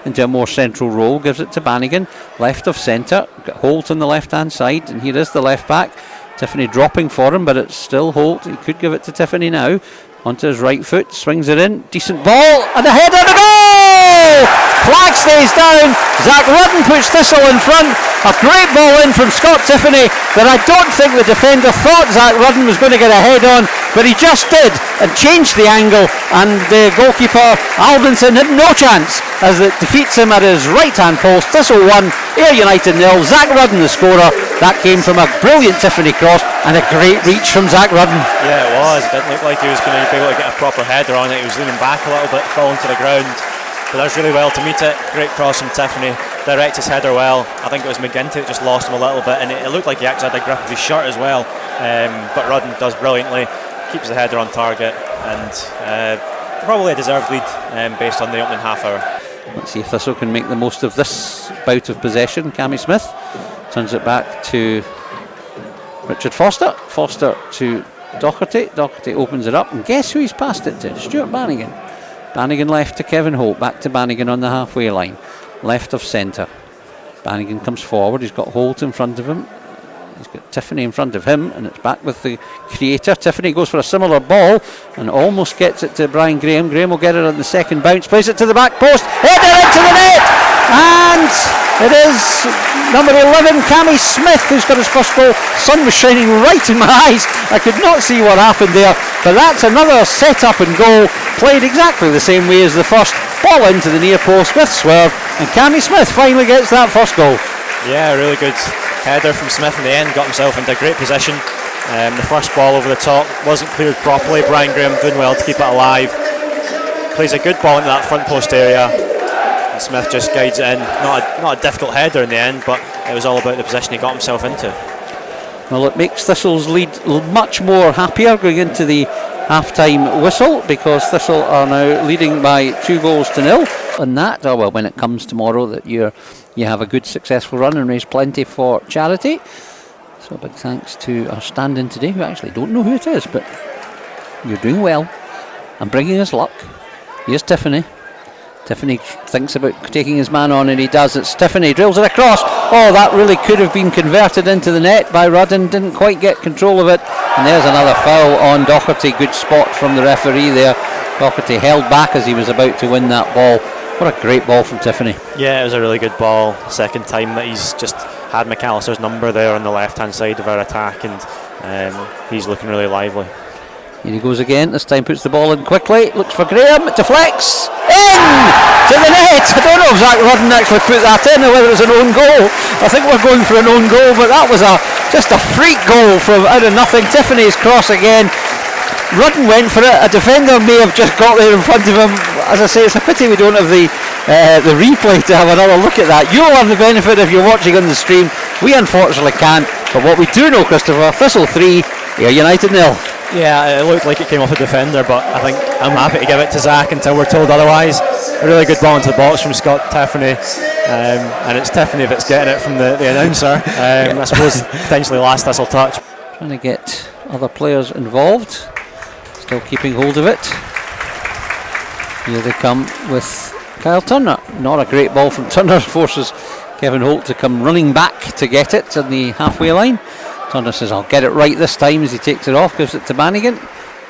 into a more central role, gives it to Bannigan, left of centre, got Holt on the left hand side, and here is the left back. Tiffany dropping for him, but it's still Holt. He could give it to Tiffany now. Onto his right foot, swings it in, decent ball, and a header to goal! Flag stays down, Zak Rudden puts Thistle in front, a great ball in from Scott Tiffany that I don't think the defender thought Zak Rudden was going to get a head on, but he just did, and changed the angle, and the goalkeeper Albinson had no chance as it defeats him at his right hand post. Thistle 1, Ayr United 0, Zak Rudden the scorer. That came from a brilliant Tiffany cross and a great reach from Zak Rudden. Yeah, it was. It didn't look like he was going to be able to get a proper header on it. He was leaning back a little bit, falling to the ground, but does really well to meet it. Great cross from Tiffany, direct his header well. I think it was McGinty that just lost him a little bit, and it looked like he actually had a grip of his shirt as well, but Rudden does brilliantly, keeps the header on target, and probably a deserved lead based on the opening half hour. Let's see if Thistle can make the most of this bout of possession. Cammy Smith turns it back to Richard Foster. Foster to Doherty. Doherty opens it up, and guess who he's passed it to? Stuart Bannigan. Bannigan left to Kevin Holt, back to Bannigan on the halfway line, left of centre. Bannigan comes forward, he's got Holt in front of him, he's got Tiffany in front of him, and it's back with the creator. Tiffany goes for a similar ball and almost gets it to Brian Graham. Graham will get it on the second bounce, plays it to the back post, header into the net, and it is number 11 Cammy Smith who's got his first goal. Sun was shining right in my eyes, I could not see what happened there, but that's another set up and goal, played exactly the same way as the first. Ball into the near post with swerve, and Cammy Smith finally gets that first goal. Yeah, really good header from Smith in the end, got himself into a great position. The first ball over the top wasn't cleared properly. Brian Graham doing well to keep it alive, plays a good ball into that front post area, and Smith just guides it in. Not a difficult header in the end, but it was all about the position he got himself into. Well, it makes Thistle's lead much more happier going into the half-time whistle, because Thistle are now leading by 2-0. And that, oh well, when it comes tomorrow, that you have a good successful run and raise plenty for charity. So a big thanks to our stand-in today, who I actually don't know who it is, but you're doing well and bringing us luck. Here's Tiffany. Tiffany thinks about taking his man on, and he does. It's Tiffany, drills it across. Oh, that really could have been converted into the net by Rudden, didn't quite get control of it, and there's another foul on Doherty. Good spot from the referee there. Doherty held back as he was about to win that ball. What a great ball from Tiffany. Yeah, it was a really good ball. Second time that he's just had McAllister's number there on the left hand side of our attack, and he's looking really lively. Here he goes again, this time puts the ball in quickly, looks for Graham, it deflects, in! To the net! I don't know if Zak Rudden actually put that in or whether it's an own goal. I think we're going for an own goal, but that was just a freak goal from out of nothing. Tiffany's cross again. Rudden went for it, a defender may have just got there in front of him. As I say, it's a pity we don't have the replay to have another look at that. You'll have the benefit if you're watching on the stream. We unfortunately can't, but what we do know, Christopher, Thistle 3, Ayr United 0. Yeah, it looked like it came off a defender, but I think I'm happy to give it to Zak until we're told otherwise. A really good ball into the box from Scott Tiffany, and it's Tiffany that's getting it from the announcer. I suppose potentially last Thistle touch. Trying to get other players involved, still keeping hold of it. Here they come with Kyle Turner. Not a great ball from Turner, forces Kevin Holt to come running back to get it on the halfway line. Turner says, I'll get it right this time, as he takes it off, gives it to Bannigan.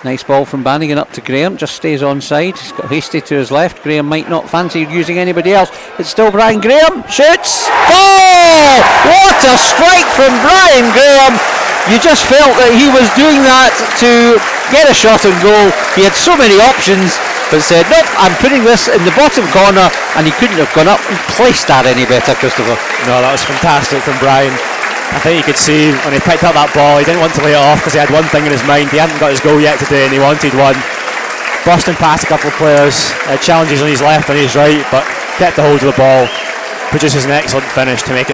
Nice ball from Bannigan up to Graham, just stays onside. He's got Hasty to his left. Graham might not fancy using anybody else. It's still Brian Graham, shoots! Oh! What a strike from Brian Graham! You just felt that he was doing that to get a shot and goal. He had so many options, but said, nope, I'm putting this in the bottom corner, and he couldn't have gone up and placed that any better, Christopher. No, that was fantastic from Brian. I think you could see when he picked up that ball, he didn't want to lay it off because he had one thing in his mind. He hadn't got his goal yet today, and he wanted one. Busting past a couple of players, challenges on his left and his right, but kept the hold of the ball. Produces an excellent finish to make it